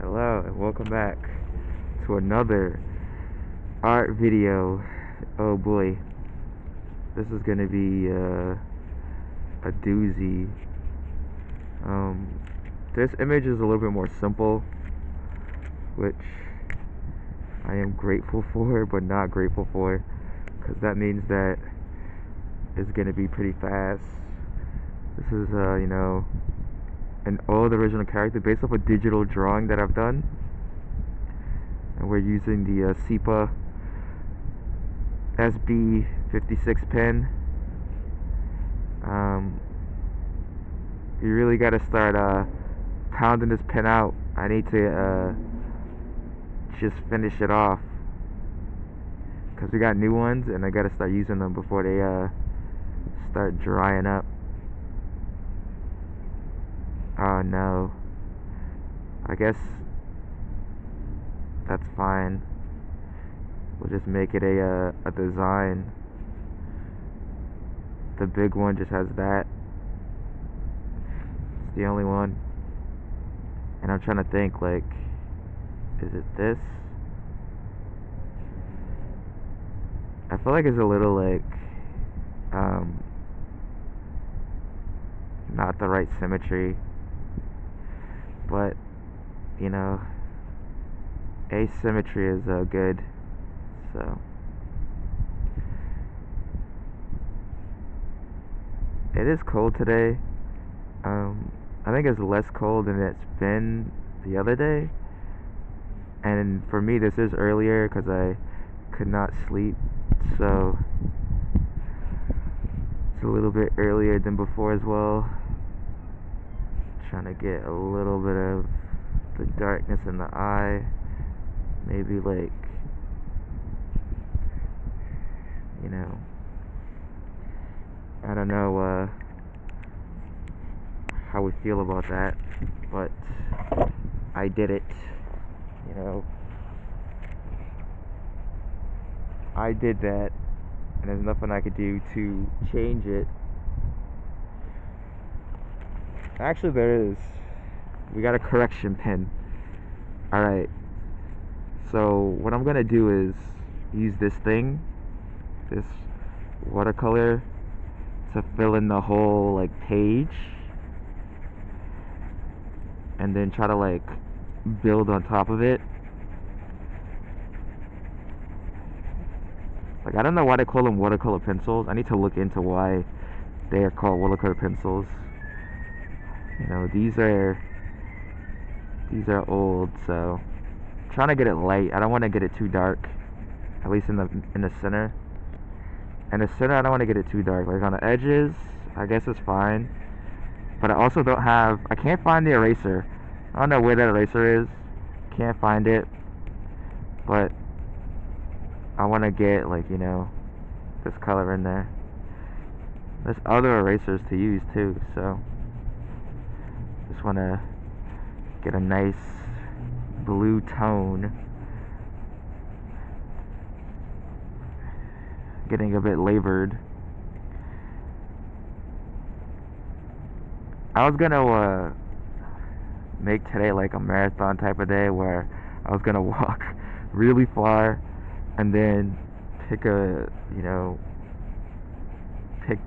Hello and welcome back to another art video. Oh boy, this is gonna be a doozy. This image is a little bit more simple, which I am grateful for, but not grateful for, because that means that it's gonna be pretty fast. This is an old original character based off a digital drawing that I've done, and we're using the SEPA SB56 pen. You really gotta start pounding this pen out. I need to just finish it off, because we got new ones and I gotta start using them before they start drying up. Oh no, I guess that's fine. We'll just make it a design. The big one just has that. It's the only one. And I'm trying to think, like, is it this? I feel like it's a little like not the right symmetry, but you know, asymmetry is good. So it is cold today. I think it's less cold than it's been the other day, and for me this is earlier because I could not sleep, so it's a little bit earlier than before as well. Trying to get a little bit of the darkness in the eye, maybe, like, you know, I don't know how we feel about that, but I did it, you know. I did that, and there's nothing I could do to change it. Actually, there is. We got a correction pen. Alright, so what I'm gonna do is use this thing, this watercolor, to fill in the whole, like, page, and then try to, like, build on top of it. Like, I don't know why they call them watercolor pencils. I need to look into why they are called watercolor pencils. You know, these are old, so I'm trying to get it light. I don't want to get it too dark, at least in the center. In the center, I don't want to get it too dark. Like on the edges, I guess it's fine. But I also don't have, I can't find the eraser. I don't know where that eraser is. Can't find it. But I want to get, like, you know, this color in there. There's other erasers to use too, so just want to get a nice blue tone. Getting a bit labored. I was gonna make today like a marathon type of day where I was gonna walk really far and then pick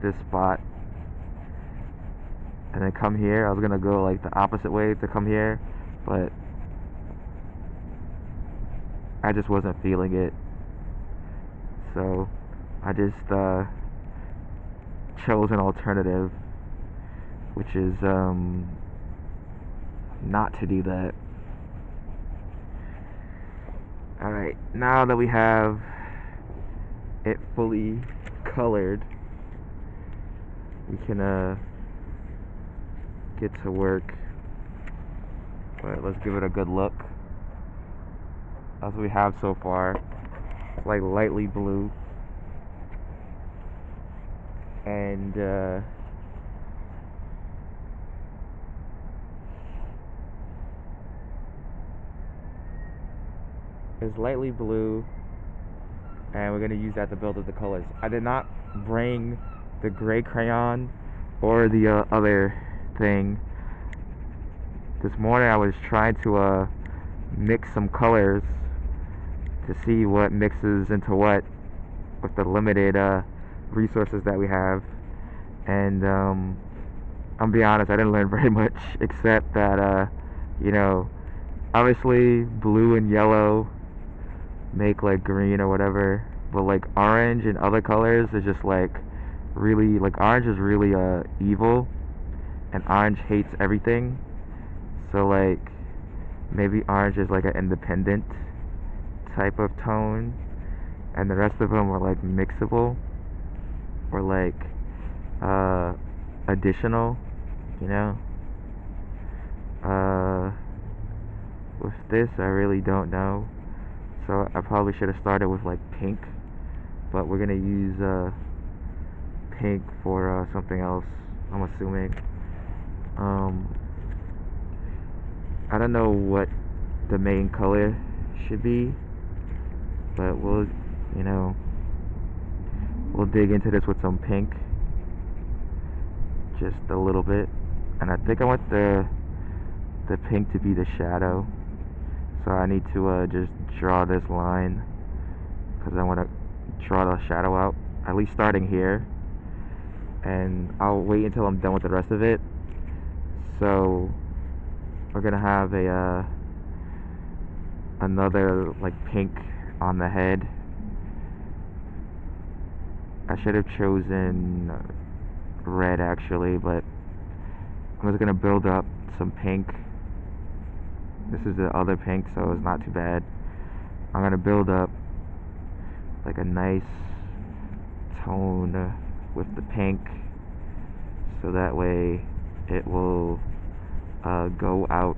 this spot and then come here. I was gonna go like the opposite way to come here, but I just wasn't feeling it, so I just chose an alternative, which is not to do that. Alright, now that we have it fully colored, we can get to work. But let's give it a good look. That's what we have so far. It's like lightly blue, and it's lightly blue, and we're gonna use that to build up the colors. I did not bring the gray crayon or the other thing. This morning I was trying to mix some colors to see what mixes into what with the limited resources that we have. And I'm be honest, I didn't learn very much except that you know, obviously blue and yellow make like green or whatever, but like orange and other colors is just like really, like orange is really evil, and orange hates everything. So like maybe orange is like an independent type of tone, and the rest of them are like mixable or like additional, you know. With this I really don't know, so I probably should have started with like pink, but we're gonna use pink for something else, I'm assuming. I don't know what the main color should be, but we'll, you know, we'll dig into this with some pink just a little bit. And I think I want the pink to be the shadow, so I need to just draw this line because I want to draw the shadow out, at least starting here, and I'll wait until I'm done with the rest of it. So we're gonna have a another like pink on the head. I should have chosen red actually, but I'm just gonna build up some pink. This is the other pink, so it's not too bad. I'm gonna build up like a nice tone with the pink, so that way it will go out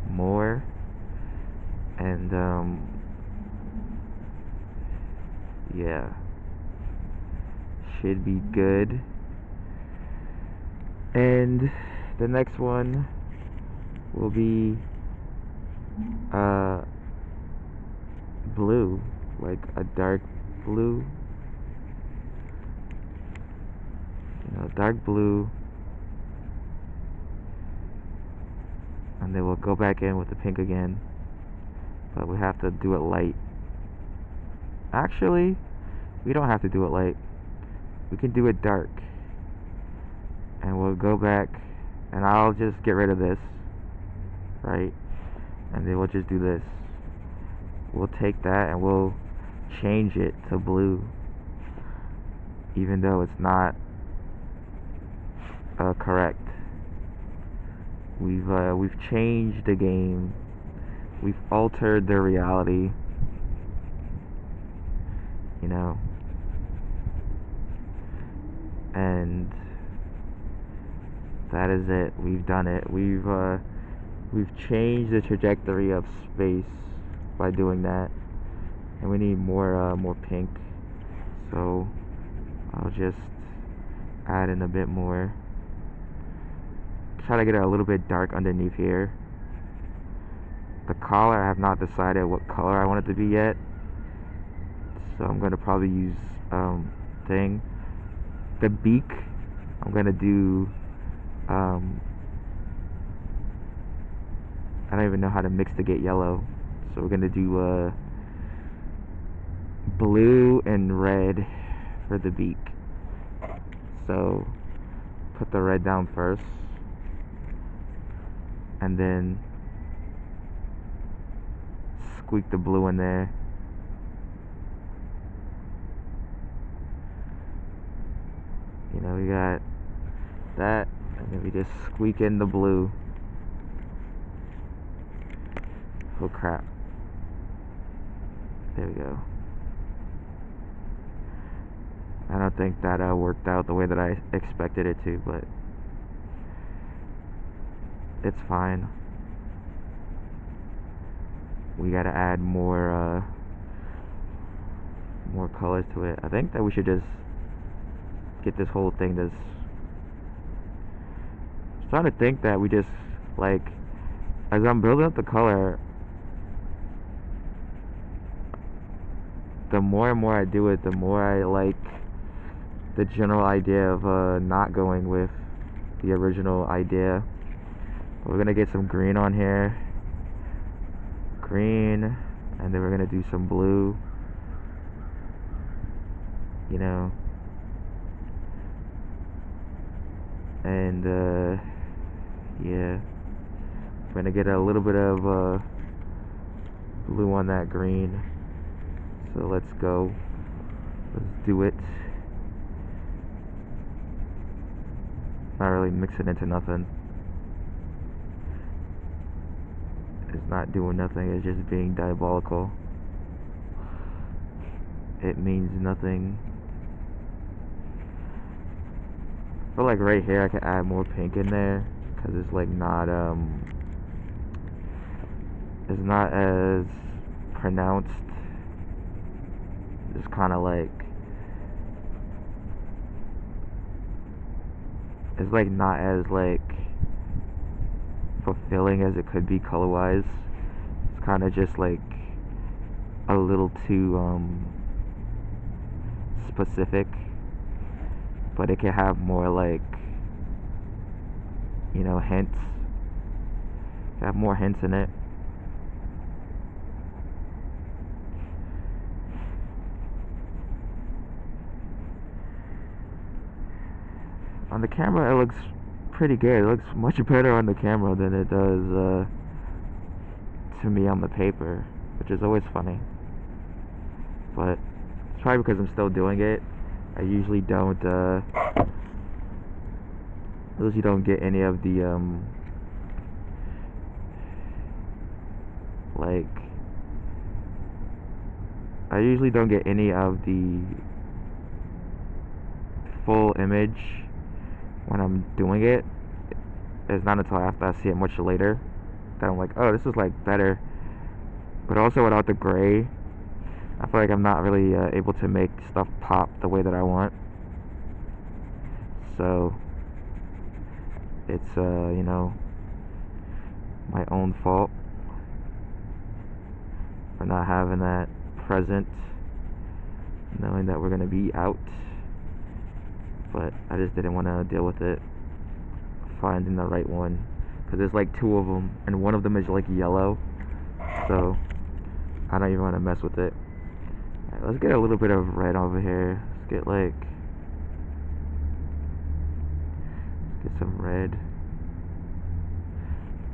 more. And yeah, should be good. And the next one will be blue, like a dark blue, you know, dark blue, and then we'll go back in with the pink again, but we have to do it light. Actually, we don't have to do it light, we can do it dark, and we'll go back, and I'll just get rid of this, right, and then we'll just do this. We'll take that and we'll change it to blue, even though it's not correct. We've changed the game. We've altered the reality. You know, and that is it. We've done it. We've changed the trajectory of space by doing that, and we need more pink. So I'll just add in a bit more. Try to get it a little bit dark underneath here. The collar, I have not decided what color I want it to be yet, so I'm gonna probably use thing. The beak, I'm gonna do I don't even know how to mix to get yellow, so we're gonna do blue and red for the beak. So put the red down first, and then squeak the blue in there. You know, we got that, and then we just squeak in the blue. Oh crap. There we go. I don't think that worked out the way that I expected it to, but it's fine. We gotta add more colors to it. I think that we should just get this whole thing I'm trying to think that we just, like, as I'm building up the color, the more and more I do it, the more I like the general idea of not going with the original idea. We're gonna get some green on here. green, and then we're gonna do some blue, you know, and yeah, we're gonna get a little bit of blue on that green. So let's go, let's do it. Not really mixing into nothing. It's not doing nothing, it's just being diabolical. It means nothing. I feel like right here I could add more pink in there, because it's like not it's not as pronounced. It's kind of like, it's like not as like fulfilling as it could be color wise. It's kind of just like a little too specific, but it can have more like, you know, hints. Have more hints in it. On the camera it looks pretty good. It looks much better on the camera than it does to me on the paper, which is always funny. But it's probably because I'm still doing it. I usually don't get any of the like, I usually don't get any of the full image when I'm doing it. It's not until after I see it much later that I'm like, oh, this is like better. But also without the gray, I feel like I'm not really able to make stuff pop the way that I want. So it's you know, my own fault for not having that present, knowing that we're gonna be out. But I just didn't want to deal with it finding the right one, because there's like two of them and one of them is like yellow, so I don't even want to mess with it. Alright, let's get a little bit of red over here. Let's get like, let's get some red.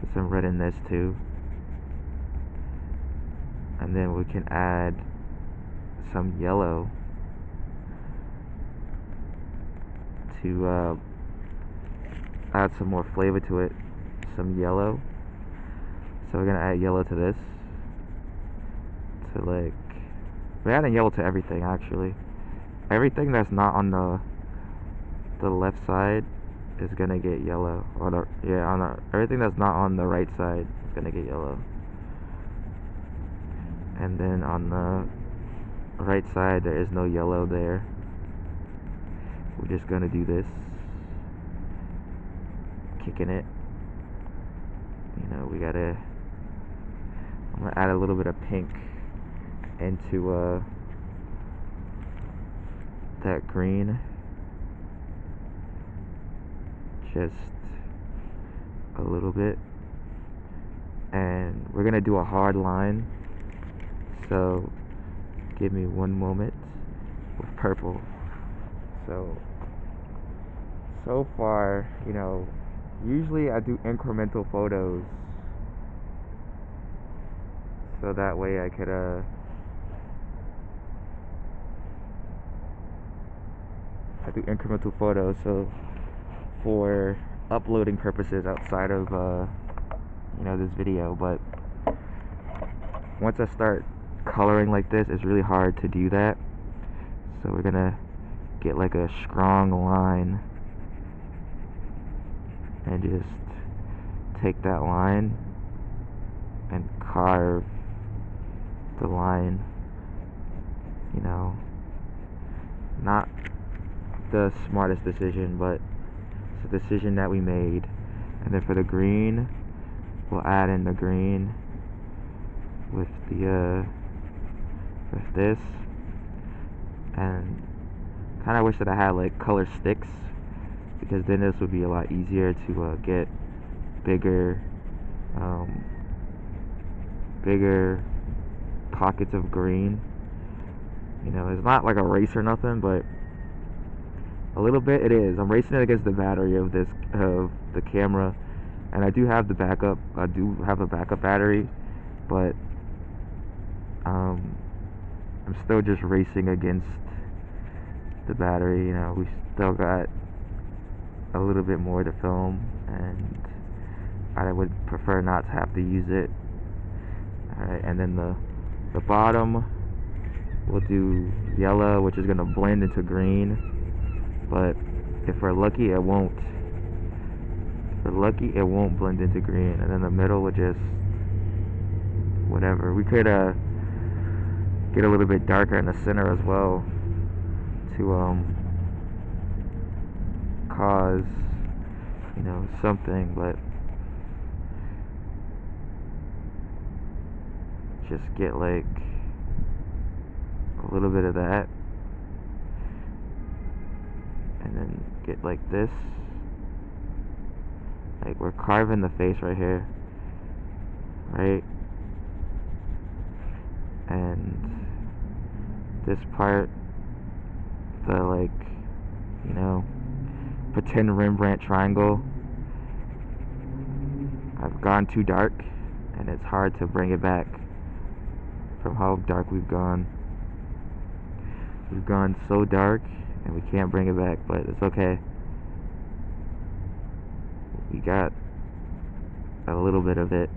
Get some red in this too, and then we can add some yellow to add some more flavor to it. Some yellow. So we're gonna add yellow to this. To like, we're adding yellow to everything actually. Everything that's not on the left side is gonna get yellow. Or the, yeah, on the, everything that's not on the right side is gonna get yellow. And then on the right side there is no yellow there. We're just gonna do this, kicking it. You know, we gotta, I'm gonna add a little bit of pink into that green. Just a little bit. And we're gonna do a hard line. So give me one moment with purple. So far, you know, usually I do incremental photos, so that way I could I do incremental photos, so for uploading purposes outside of you know, this video. But once I start coloring like this, it's really hard to do that. So we're gonna get like a strong line and just take that line and carve the line. You know, not the smartest decision, but it's a decision that we made. And then for the green, we'll add in the green with the with this. And kind of wish that I had like color sticks, because then this would be a lot easier to get bigger bigger pockets of green. You know, it's not like a race or nothing, but a little bit it is. I'm racing it against the battery of the camera, and I do have the backup. I do have a backup battery, but I'm still just racing against the battery. You know, we still got a little bit more to film, and I would prefer not to have to use it. Alright, and then the bottom we'll do yellow, which is gonna blend into green, but if we're lucky it won't. If we're lucky it won't blend into green, and then the middle will just whatever. We could get a little bit darker in the center as well to cause, you know, something, but just get like a little bit of that, and then get like this, like we're carving the face right here, right? And this part, the like, you know, pretend Rembrandt triangle, I've gone too dark, and it's hard to bring it back from how dark we've gone. We've gone so dark, and we can't bring it back, but it's okay. We got a little bit of it.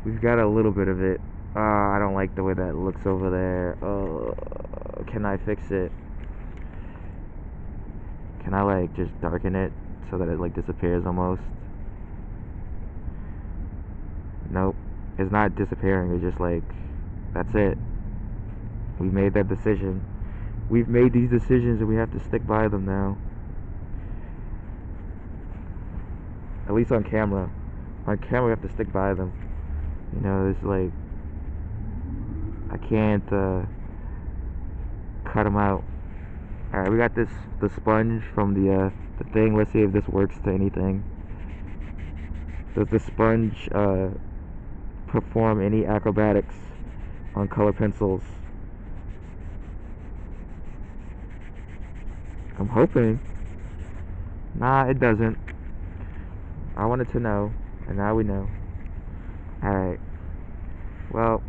We've got a little bit of it. I don't like the way that looks over there. Can I fix it? Can I like just darken it so that it like disappears almost? Nope. It's not disappearing. It's just like, that's it. We made that decision. We've made these decisions and we have to stick by them now. At least on camera. On camera we have to stick by them. You know, it's like, I can't cut them out. Alright, we got the sponge from the thing. Let's see if this works to anything. Does the sponge perform any acrobatics on color pencils? I'm hoping. Nah, it doesn't. I wanted to know, and now we know. Alright. Well,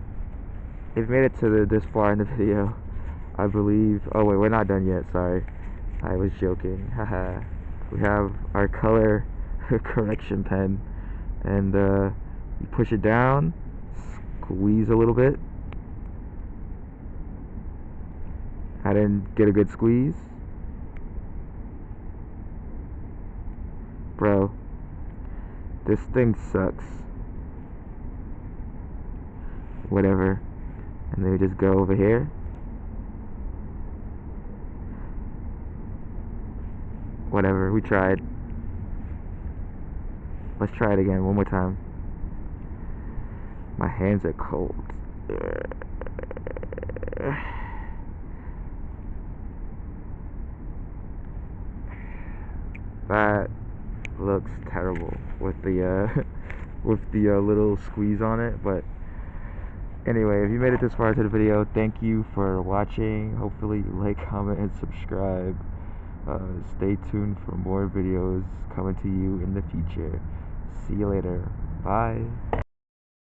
if you made it to this far in the video, I believe... Oh wait, we're not done yet, sorry. I was joking. Haha. We have our color correction pen, and you push it down, squeeze a little bit. I didn't get a good squeeze. Bro, this thing sucks. Whatever. And then we just go over here. Whatever, we tried. Let's try it again one more time. My hands are cold. That looks terrible with the little squeeze on it, but anyway, if you made it this far into the video, thank you for watching. Hopefully you like, comment, and subscribe. Stay tuned for more videos coming to you in the future. See you later. Bye.